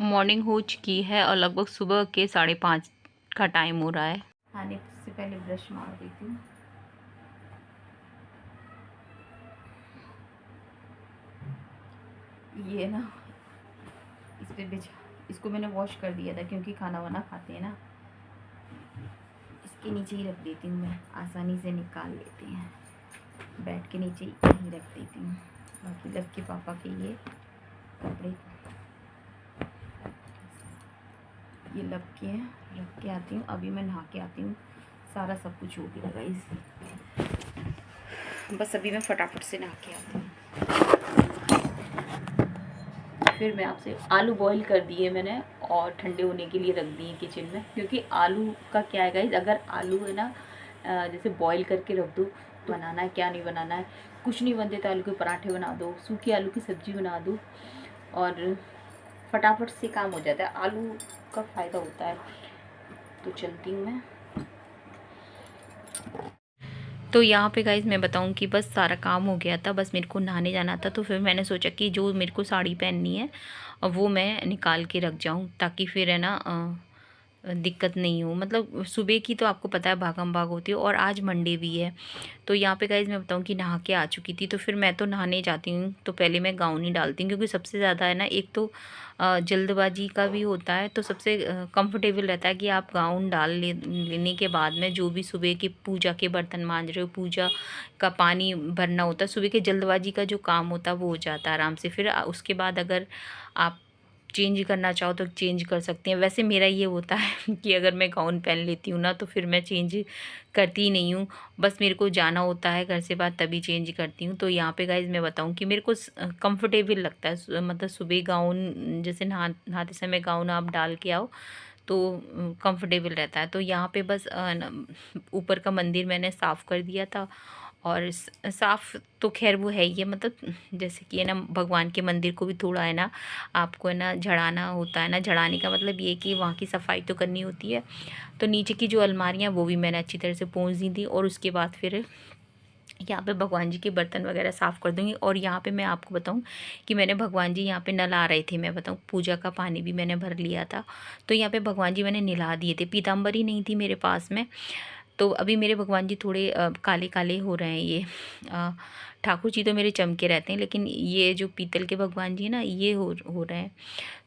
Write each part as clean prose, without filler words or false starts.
Morning हो चुकी है और लगभग सुबह के 5:30 का टाइम हो रहा है। खाने से पहले ब्रश मार देती हूँ। ये ना इस पे बिछा, इसको मैंने वॉश कर दिया था क्योंकि खाना वाना खाते हैं ना, इसके नीचे ही रख देती हूँ मैं, आसानी से निकाल लेते हैं। बेड के नीचे ही रख देती हूँ। बाकी लव के पापा के ये कपड़े, ये लग के हैं, रख के आती हूँ। अभी मैं नहा के आती हूँ, सारा सब कुछ हो गया गाइस। बस अभी मैं फटाफट से नहा के आती हूँ। फिर मैं आपसे आलू बॉईल कर दिए मैंने और ठंडे होने के लिए रख दिए किचन में, क्योंकि आलू का क्या है गाइस, अगर आलू है ना जैसे बॉईल करके रख दो, बनाना है क्या नहीं बनाना है, कुछ नहीं बनते तो आलू के पराठे बना दो, सूखी आलू की सब्ज़ी बना दो और फटाफट से काम हो जाता है। आलू का फ़ायदा होता है। तो चलती हूँ मैं। तो यहाँ पे गाइस मैं बताऊँ कि बस सारा काम हो गया था, बस मेरे को नहाने जाना था। तो फिर मैंने सोचा कि जो मेरे को साड़ी पहननी है वो मैं निकाल के रख जाऊँ, ताकि फिर है ना दिक्कत नहीं हो। मतलब सुबह की तो आपको पता है भागम भाग होती है और आज मंडे भी है। तो यहाँ पे गाइस मैं बताऊँ कि नहा के आ चुकी थी। तो फिर मैं तो नहाने जाती हूँ तो पहले मैं गाउन ही डालती हूँ, क्योंकि सबसे ज़्यादा है ना, एक तो जल्दबाजी का भी होता है, तो सबसे कंफर्टेबल रहता है कि आप गाउन लेने के बाद में जो भी सुबह की पूजा के बर्तन मांज रहे हो, पूजा का पानी भरना होता है, सुबह के जल्दबाजी का जो काम होता है वो हो जाता है आराम से। फिर उसके बाद अगर आप चेंज करना चाहो तो चेंज कर सकते हैं। वैसे मेरा ये होता है कि अगर मैं गाउन पहन लेती हूँ ना तो फिर मैं चेंज करती ही नहीं हूँ, बस मेरे को जाना होता है घर से बाहर तभी चेंज करती हूँ। तो यहाँ पे गाइज मैं बताऊँ कि मेरे को कंफर्टेबल लगता है, मतलब सुबह गाउन जैसे नहाते समय गाउन आप डाल के आओ तो कंफर्टेबल रहता है। तो यहाँ पे बस ऊपर का मंदिर मैंने साफ़ कर दिया था, और साफ़ तो खैर वो है ही है, मतलब जैसे कि है ना भगवान के मंदिर को भी थोड़ा है ना आपको है ना झड़ाना होता है ना। झड़ाने का मतलब ये कि वहाँ की सफाई तो करनी होती है। तो नीचे की जो अलमारियाँ वो भी मैंने अच्छी तरह से पोंछ दी थी, और उसके बाद फिर यहाँ पे भगवान जी के बर्तन वगैरह साफ़ कर दूँगी। और यहाँ पे मैं आपको बताऊँ कि मैंने भगवान जी यहाँ पे नला रहे थे, मैं बताऊँ पूजा का पानी भी मैंने भर लिया था। तो यहाँ पे भगवान जी मैंने नला दिए थे, पीताम्बरी नहीं थी मेरे पास में। तो अभी मेरे भगवान जी थोड़े काले काले हो रहे हैं। ये ठाकुर जी तो मेरे चमके रहते हैं, लेकिन ये जो पीतल के भगवान जी हैं ना, ये हो रहे हैं।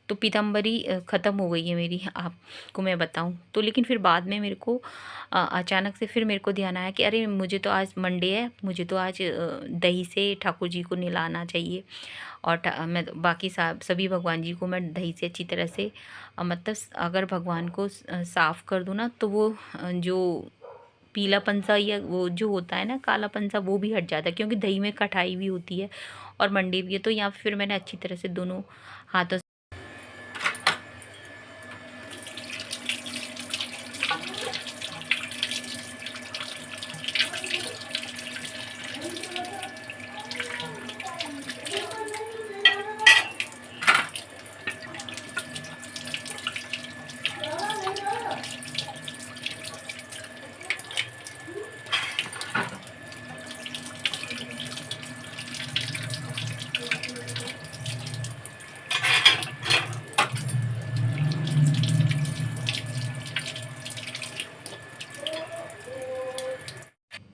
तो पीताम्बरी ख़त्म हो गई है मेरी, आपको मैं बताऊं तो। लेकिन फिर बाद में मेरे को अचानक से फिर मेरे को ध्यान आया कि अरे मुझे तो आज मंडे है, मुझे तो आज दही से ठाकुर जी को नहलाना चाहिए। और मैं बाकी सभी भगवान जी को मैं दही से अच्छी तरह से मतलब अगर भगवान को साफ़ कर दूँ ना, तो वो जो पीला पंसा या वो जो होता है ना काला पंसा, वो भी हट जाता है, क्योंकि दही में खटाई भी होती है और मंडी भी है। तो यहाँ फिर मैंने अच्छी तरह से दोनों हाथों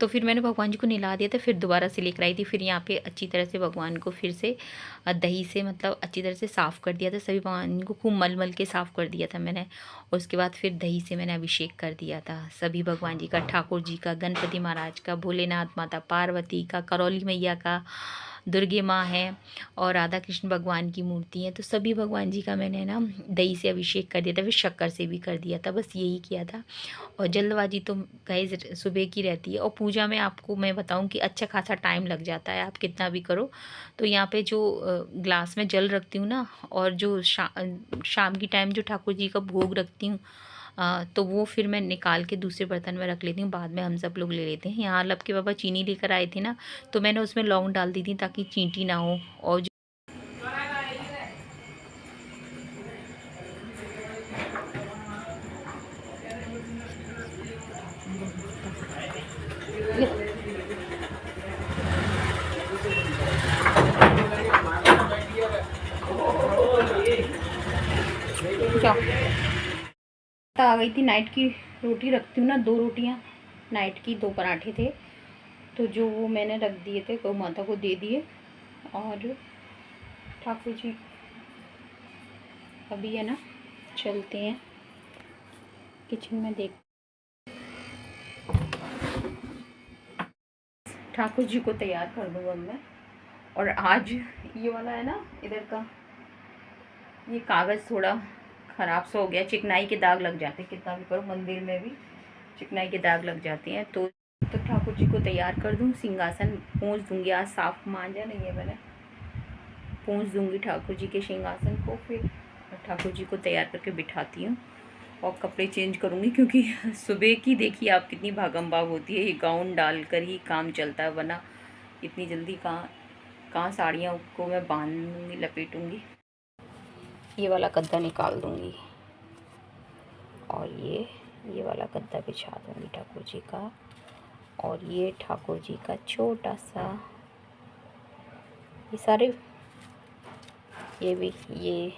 तो फिर मैंने भगवान जी को नहला दिया था, फिर दोबारा से लेकर आई थी। फिर यहाँ पे अच्छी तरह से भगवान को फिर से दही से मतलब अच्छी तरह से साफ़ कर दिया था, सभी भगवान को खूब मल मल के साफ़ कर दिया था मैंने। और उसके बाद फिर दही से मैंने अभिषेक कर दिया था सभी भगवान जी का, ठाकुर जी का, गणपति महाराज का, भोलेनाथ माता पार्वती का, करौली मैया का, दुर्गे माँ है और राधा कृष्ण भगवान की मूर्ति है। तो सभी भगवान जी का मैंने ना दही से अभिषेक कर दिया था, फिर शक्कर से भी कर दिया था, बस यही किया था। और जल्दबाजी तो गाइस सुबह की रहती है, और पूजा में आपको मैं बताऊं कि अच्छा खासा टाइम लग जाता है, आप कितना भी करो। तो यहाँ पे जो ग्लास में जल रखती हूँ ना, और जो शाम की टाइम जो ठाकुर जी का भोग रखती हूँ, तो वो फिर मैं निकाल के दूसरे बर्तन में रख लेती हूँ, बाद में हम सब लोग ले लेते हैं। यहाँ लब के बाबा चीनी लेकर आए थे ना, तो मैंने उसमें लौंग डाल दी थी ताकि चींटी ना हो। और जाओ। आ गई थी, नाइट की रोटी रखती हूँ ना, 2 रोटियाँ नाइट की, 2 पराठे थे, तो जो वो मैंने रख दिए थे, गौ माता को दे दिए। और ठाकुर जी अभी है ना, चलते हैं किचन में, देख ठाकुर जी को तैयार कर दूँ अब मैं। और आज ये वाला है ना, इधर का ये कागज़ थोड़ा ख़राब सा हो गया, चिकनाई के दाग लग जाते हैं, कितना भी करो मंदिर में भी चिकनाई के दाग लग जाते हैं। तो ठाकुर जी को तैयार कर दूँ, सिंहासन पोंछ दूँगी। आज साफ मांजा नहीं है मैंने, पोंछ दूँगी ठाकुर जी के सिंहासन को, फिर ठाकुर जी को तैयार करके बिठाती हूँ और कपड़े चेंज करूँगी, क्योंकि सुबह की देखिए आप कितनी भागम भाग होती है, ये गाउन डालकर ही काम चलता है, वरना इतनी जल्दी कहाँ साड़ियाँ को मैं बांधूँगी, लपेटूँगी। ये वाला गद्दा निकाल दूँगी और ये वाला गद्दा बिछा दूँगी ठाकुर जी का। और ये ठाकुर जी का छोटा सा, ये सारे, ये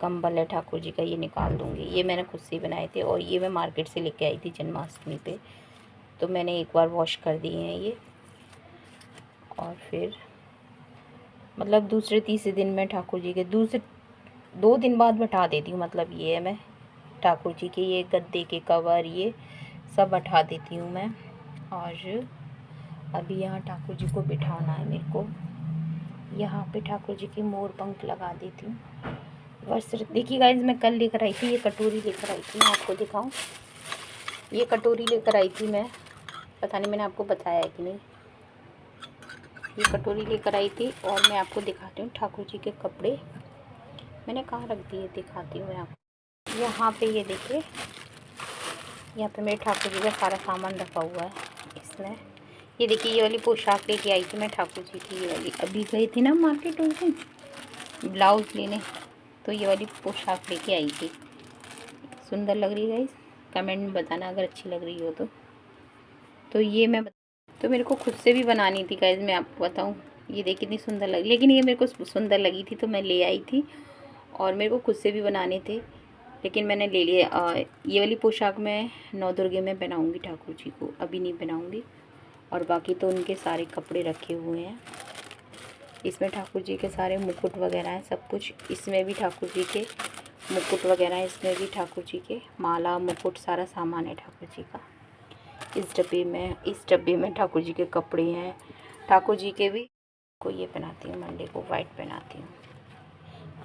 कंबल है ठाकुर जी का, ये निकाल दूँगी। ये मैंने खुद से बनाए थे और ये मैं मार्केट से लेके आई थी जन्माष्टमी पे, तो मैंने एक बार वॉश कर दिए हैं ये। और फिर मतलब दूसरे तीसरे दिन में ठाकुर जी के 2 दिन बाद हटा देती हूँ। मतलब ये है, मैं ठाकुर जी के ये गद्दे के कवर ये सब हटा देती हूँ मैं। और अभी यहाँ ठाकुर जी को बिठाना है मेरे को, यहाँ पे ठाकुर जी की मोर पंख लगा देती हूँ। बस देखिए गाइस, मैं कल लेकर आई थी, ये कटोरी लेकर आई थी, मैं आपको दिखाऊं। ये कटोरी लेकर आई थी मैं, पता नहीं मैंने आपको बताया है कि नहीं। ये कटोरी लेकर आई थी और मैं आपको दिखाती हूँ ठाकुर जी के कपड़े मैंने कहाँ रख दिए, दिखाती हूँ मैं आपको। यहाँ पे ये देखिए, यहाँ पे मेरे ठाकुर जी का सारा सामान रखा हुआ है इसमें। ये देखिए, ये वाली पोशाक लेके आई थी मैं ठाकुर जी की, ये वाली। अभी गई थी ना मार्केट उस दिन ब्लाउज़ लेने, तो ये वाली पोशाक लेके आई थी। सुंदर लग रही है गाइस, कमेंट में बताना अगर अच्छी लग रही हो तो ये मैं तो मेरे को खुद से भी बनानी थी गाइस, मैं आपको बताऊं। ये देखिए कितनी सुंदर लगी, लेकिन ये मेरे को सुंदर लगी थी तो मैं ले आई थी, और मेरे को खुद से भी बनाने थे, लेकिन मैंने ले लिया। ये वाली पोशाक मैं नौ दुर्गे में पहनाऊँगी ठाकुर जी को, अभी नहीं पहनाऊँगी। और बाकी तो उनके सारे कपड़े रखे हुए हैं, इसमें ठाकुर जी के सारे मुकुट वगैरह हैं, सब कुछ इसमें भी ठाकुर जी के मुकुट वगैरह है, इसमें भी ठाकुर जी के माला मुकुट सारा सामान है ठाकुर जी का। इस डब्बे में ठाकुर जी के कपड़े हैं, ठाकुर जी के भी को ये पहनाती हूँ, मंडे को वाइट पहनाती हूँ,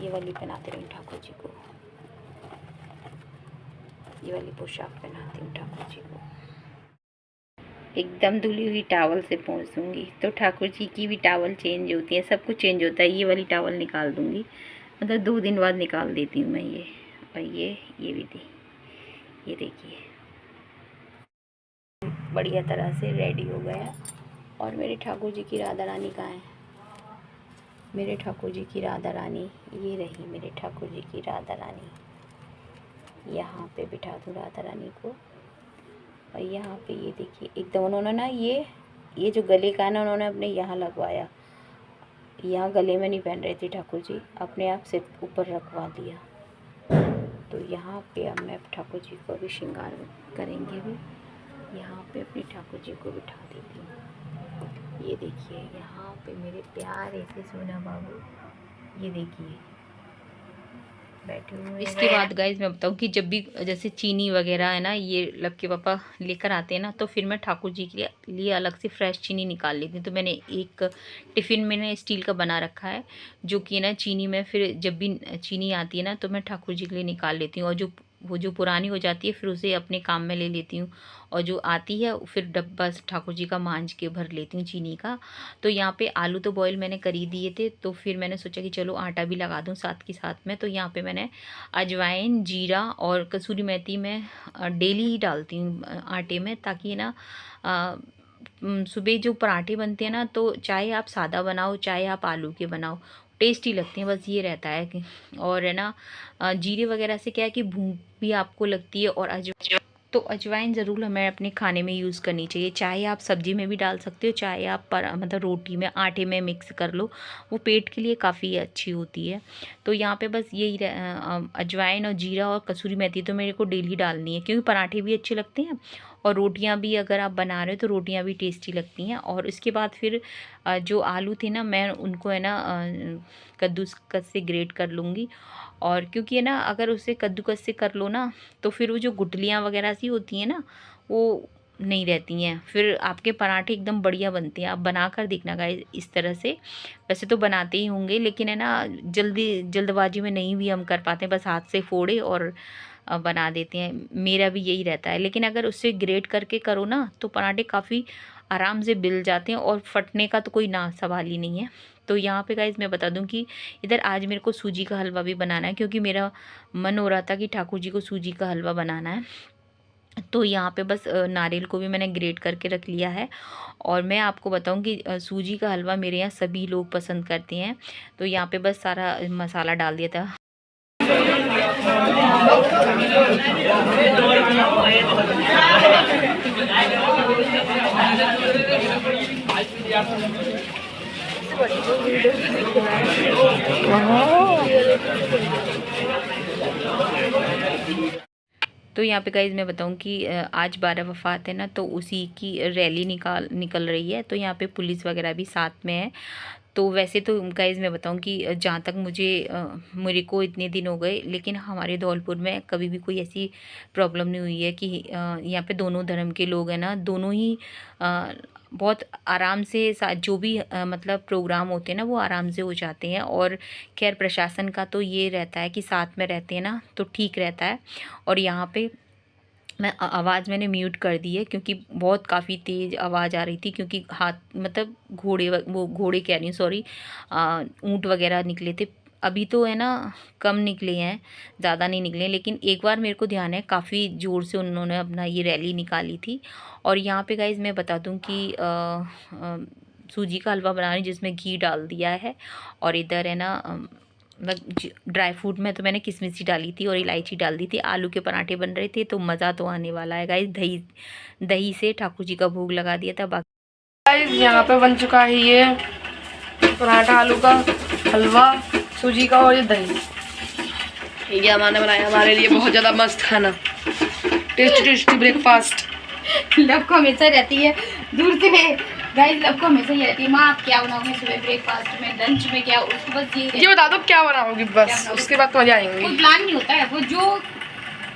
ये वाली पहनाती हूँ ठाकुर जी को, ये वाली पोशाक पहनाती हूँ ठाकुर जी को। एकदम धुली हुई टावल से पोंछ दूँगी, तो ठाकुर जी की भी टावल चेंज होती है, सब कुछ चेंज होता है। ये वाली टावल निकाल दूँगी, मतलब 2 दिन बाद निकाल देती हूँ मैं ये। और ये भी थी, ये देखिए बढ़िया तरह से रेडी हो गया। और मेरे ठाकुर जी की राधा रानी कहाँ है? मेरे ठाकुर जी की राधा रानी ये रही, मेरे ठाकुर जी की राधा रानी। यहाँ पे बिठा दूँ राधा रानी को। और यहाँ पे ये देखिए, एकदम उन्होंने ना ये जो गले का है ना, उन्होंने अपने यहाँ लगवाया। यहाँ गले में नहीं पहन रहे थे ठाकुर जी, अपने आप से ऊपर रखवा दिया। तो यहाँ पे अब मैं ठाकुर जी को भी श्रृंगार करेंगे भी, यहाँ पे अपने ठाकुर जी को बिठा देती हूँ। ये देखिए यहाँ पे मेरे प्यारे से सोना बाबू, ये देखिए बैठे हुए। इसके बाद गाइज मैं बताऊँ कि जब भी जैसे चीनी वगैरह है ना, ये लक्की पापा लेकर आते हैं ना, तो फिर मैं ठाकुर जी के लिए अलग से फ्रेश चीनी निकाल लेती हूँ। तो मैंने एक टिफ़िन मैंने स्टील का बना रखा है, जो कि ना चीनी में फिर जब भी चीनी आती है ना, तो मैं ठाकुर जी के लिए निकाल लेती हूँ। और जो पुरानी हो जाती है फिर उसे अपने काम में ले लेती हूँ, और जो आती है फिर डब्बा ठाकुर जी का मांझ के भर लेती हूँ चीनी का। तो यहाँ पे आलू तो बॉईल मैंने कर ही दिए थे, तो फिर मैंने सोचा कि चलो आटा भी लगा दूँ साथ के साथ में। तो यहाँ पे मैंने अजवाइन, जीरा और कसूरी मेथी मैं डेली ही डालती हूँ आटे में, ताकि ना सुबह जो पराठे बनते हैं ना, तो चाहे आप सादा बनाओ चाहे आप आलू के बनाओ, टेस्टी लगते हैं। बस ये रहता है कि, और है ना जीरे वगैरह से क्या है कि भूख भी आपको लगती है, और तो अजवाइन ज़रूर हमें अपने खाने में यूज़ करनी चाहिए, चाहे आप सब्ज़ी में भी डाल सकते हो, चाहे आप मतलब रोटी में आटे में मिक्स कर लो, वो पेट के लिए काफ़ी अच्छी होती है। तो यहाँ पे बस यही अजवाइन और जीरा और कसूरी मेथी तो मेरे को डेली डालनी है, क्योंकि पराठे भी अच्छे लगते हैं और रोटियां भी अगर आप बना रहे हो तो रोटियां भी टेस्टी लगती हैं। और उसके बाद फिर जो आलू थे ना, मैं उनको है ना कद्दूकस से ग्रेट कर लूँगी। और क्योंकि है ना, अगर उसे कद्दूकस से कर लो ना, तो फिर वो जो गुठलियाँ वगैरह सी होती हैं ना, वो नहीं रहती हैं, फिर आपके पराठे एकदम बढ़िया बनते हैं। आप बना कर देखना गाइस इस तरह से। वैसे तो बनाते ही होंगे, लेकिन है ना, जल्दबाजी में नहीं भी हम कर पाते, बस हाथ से फोड़े और बना देते हैं। मेरा भी यही रहता है, लेकिन अगर उससे ग्रेट करके करो ना, तो पराठे काफ़ी आराम से बिल जाते हैं और फटने का तो कोई ना सवाल ही नहीं है। तो यहाँ पे गाइज़ मैं बता दूँ कि इधर आज मेरे को सूजी का हलवा भी बनाना है, क्योंकि मेरा मन हो रहा था कि ठाकुर जी को सूजी का हलवा बनाना है। तो यहाँ पे बस नारियल को भी मैंने ग्रेट करके रख लिया है। और मैं आपको बताऊँ कि सूजी का हलवा मेरे यहाँ सभी लोग पसंद करते हैं। तो यहाँ पे बस सारा मसाला डाल दिया था। तो यहाँ पे गाइज़ मैं बताऊँ कि आज 12 वफ़ात है ना, तो उसी की रैली निकल रही है। तो यहाँ पे पुलिस वगैरह भी साथ में है। तो वैसे तो गाइज़ मैं बताऊँ कि जहाँ तक मेरे को इतने दिन हो गए, लेकिन हमारे धौलपुर में कभी भी कोई ऐसी प्रॉब्लम नहीं हुई है कि यहाँ पे दोनों धर्म के लोग हैं ना, दोनों ही बहुत आराम से जो भी मतलब प्रोग्राम होते हैं ना, वो आराम से हो जाते हैं। और खैर प्रशासन का तो ये रहता है कि साथ में रहते हैं ना, तो ठीक रहता है। और यहाँ पे मैं आवाज़ मैंने म्यूट कर दी है, क्योंकि बहुत काफ़ी तेज़ आवाज़ आ रही थी, क्योंकि हाथ मतलब वो घोड़े कह रही हूँ, सॉरी, ऊँट वगैरह निकले थे। अभी तो है ना कम निकले हैं, ज़्यादा नहीं निकले, लेकिन एक बार मेरे को ध्यान है काफ़ी ज़ोर से उन्होंने अपना ये रैली निकाली थी। और यहाँ पे गाइज़ मैं बता दूँ कि सूजी का हलवा बना रही, जिसमें घी डाल दिया है। और इधर है ना ड्राई फ्रूट में तो मैंने किशमिश ही डाली थी और इलायची डाल दी थी। आलू के पराठे बन रहे थे, तो मज़ा तो आने वाला है गाइस। दही से ठाकुर जी का भोग लगा दिया था। बाकी गाइस यहाँ पे बन चुका है ये पराठा, आलू का हलवा, सूजी का और ये दही। ये हमारे बनाया हमारे लिए बहुत ज़्यादा मस्त खाना, टेस्टी टेस्टी ब्रेकफास्ट। लब को हमेशा रहती है दूर से गाइस, लब को हमेशा ये रहती है, माँ आप क्या बनाओगे सुबह ब्रेकफास्ट में, लंच में क्या, उसको बस ये बता दो क्या बनाओगी, बस उसके बाद तो मजा आएंगे। कोई प्लान नहीं होता है, वो जो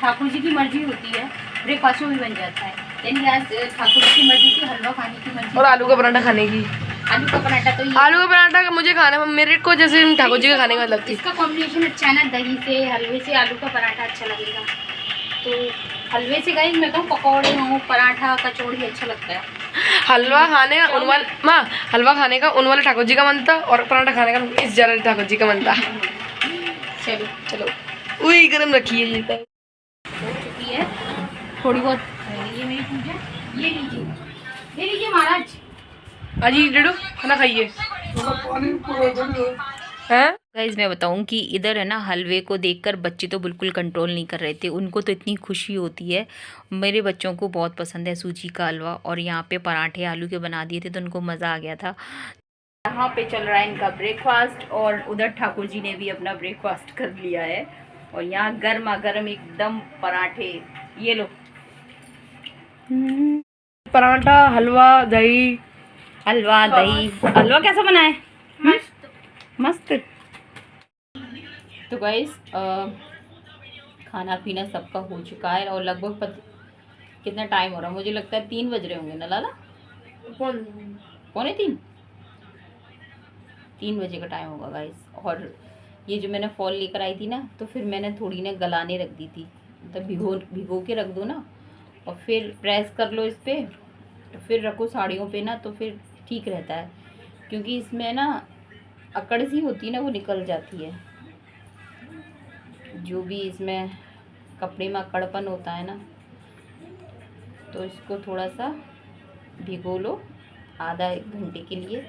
ठाकुर जी की मर्जी होती है ब्रेकफास्ट में भी बन जाता है। यानी आज ठाकुर जी की मर्जी थी हलवा खाने की मर्जी, और आलू का पराठा खाने की। आलू का पराठा तो आलू का पराठा मुझे खाना, मेरे को जैसे ठाकुर जी का खाने का लगती है। इसका कॉम्बिनेशन अच्छा है ना, दही से हलवे से आलू का पराठा अच्छा लगेगा। तो हलवे से गाइस मैं कहूँ पकौड़े हो, पराठा, कचौड़ी अच्छा लगता है। हलवा खाने का उन वाला माँ, हलवा खाने का उन वाले ठाकुर जी का मन था, और पराठा खाने का इस जरा ठाकुर जी का मन था। चलो चलो, वही गरम रखिए। ये हो चुकी है थोड़ी बहुत, ये मेरी पूजा, ये लीजिए, ले लीजिए महाराज। अजी डेडो खाना खाइए। हैं गाइज मैं बताऊं कि इधर है ना, हलवे को देखकर बच्चे तो बिल्कुल कंट्रोल नहीं कर रहे थे। उनको तो इतनी खुशी होती है, मेरे बच्चों को बहुत पसंद है सूजी का हलवा। और यहाँ पे पराठे आलू के बना दिए थे, तो उनको मज़ा आ गया था। यहाँ पे चल रहा है इनका ब्रेकफास्ट, और उधर ठाकुर जी ने भी अपना ब्रेकफास्ट कर लिया है। और यहाँ गर्मा गर्म एकदम पराठे, ये लो। पराठा, हलवा, दही। हलवा दही, हलवा कैसा बना है? मस्त। तो गाइस खाना पीना सबका हो चुका है, और लगभग कितना टाइम हो रहा है, मुझे लगता है 3 बज रहे होंगे ना लाला, 2:45, 3 बजे का टाइम होगा गाइस। और ये जो मैंने फॉल लेकर आई थी ना, तो फिर मैंने थोड़ी ना गलाने रख दी थी, मतलब भिगो के रख दो ना, और फिर प्रेस कर लो इस पर, तो फिर रखो साड़ियों पे ना, तो फिर ठीक रहता है। क्योंकि इसमें ना अकड़ सी होती है ना, वो निकल जाती है। जो भी इसमें कपड़े में अकड़पन होता है ना, तो इसको थोड़ा सा भिगो लो आधा 1 घंटे के लिए।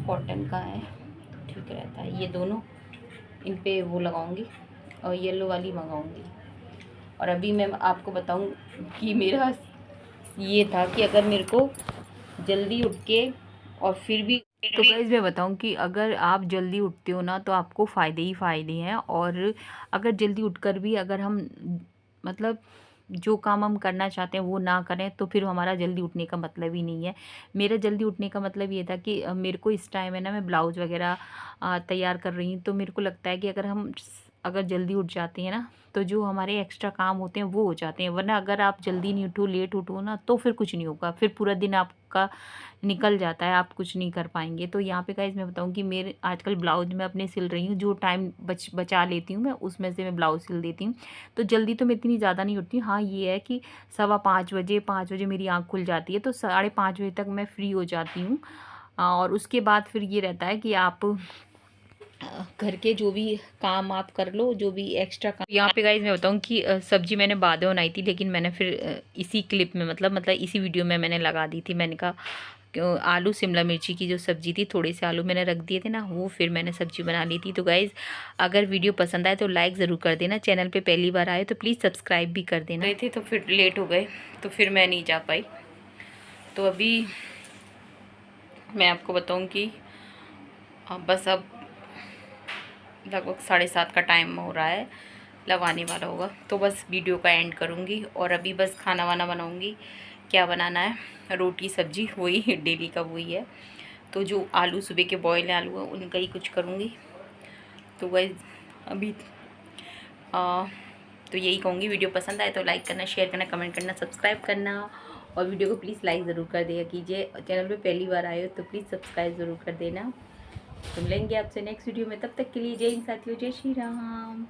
कॉटन का है तो ठीक रहता है। ये दोनों इन पे वो लगाऊंगी, और येलो वाली मंगाऊंगी। और अभी मैं आपको बताऊं कि मेरा ये था कि अगर मेरे को जल्दी उठ के और फिर भी तो गाइस मैं बताऊं कि अगर आप जल्दी उठते हो ना तो आपको फ़ायदे ही फ़ायदे हैं। और अगर जल्दी उठकर भी अगर हम मतलब जो काम हम करना चाहते हैं वो ना करें तो फिर हमारा जल्दी उठने का मतलब ही नहीं है। मेरा जल्दी उठने का मतलब ये था कि मेरे को इस टाइम है ना, मैं ब्लाउज़ वगैरह तैयार कर रही हूँ, तो मेरे को लगता है कि अगर जल्दी उठ जाते हैं ना तो जो हमारे एक्स्ट्रा काम होते हैं वो हो जाते हैं। वरना अगर आप जल्दी नहीं उठो, लेट उठो ना, तो फिर कुछ नहीं होगा, फिर पूरा दिन आपका निकल जाता है, आप कुछ नहीं कर पाएंगे। तो यहाँ पे गाइस मैं बताऊँ कि मेरे आजकल ब्लाउज मैं अपने सिल रही हूँ, जो टाइम बचा लेती हूँ मैं उसमें से मैं ब्लाउज सिल देती हूँ। तो जल्दी तो मैं इतनी ज़्यादा नहीं उठती हूँ। हाँ ये है कि 5:15 मेरी आँख खुल जाती है, तो 5:30 तक मैं फ्री हो जाती हूँ। और उसके बाद फिर ये रहता है कि आप घर के जो भी काम आप कर लो, जो भी एक्स्ट्रा काम। यहाँ पे गाइज मैं बताऊँ कि सब्जी मैंने बाद में बनाई थी, लेकिन मैंने फिर इसी क्लिप में मतलब इसी वीडियो में मैंने लगा दी थी। मैंने कहा आलू शिमला मिर्ची की जो सब्जी थी, थोड़े से आलू मैंने रख दिए थे ना, वो फिर मैंने सब्जी बना ली थी। तो गाइज़ अगर वीडियो पसंद आए तो लाइक ज़रूर कर देना, चैनल पे पहली बार आए तो प्लीज़ सब्सक्राइब भी कर देना। गए थे तो फिर लेट हो गए, तो फिर मैं नहीं जा पाई। तो अभी मैं आपको बताऊँ कि बस अब लगभग 7:30 का टाइम हो रहा है, लगाने वाला होगा, तो बस वीडियो का एंड करूँगी। और अभी बस खाना वाना बनाऊँगी। क्या बनाना है, रोटी सब्जी, वही डेली का वही है। तो जो आलू सुबह के बॉयल आलू है उनका ही कुछ करूँगी। तो वही अभी तो यही कहूँगी, वीडियो पसंद आए तो लाइक करना, शेयर करना, कमेंट करना, सब्सक्राइब करना। और वीडियो को प्लीज़ लाइक ज़रूर कर दिया कीजिए। चैनल पे पहली बार आए हो तो प्लीज़ सब्सक्राइब ज़रूर कर देना। तो मिलेंगे आपसे नेक्स्ट वीडियो में, तब तक के लिए जय हिंद साथियों, जय श्री राम।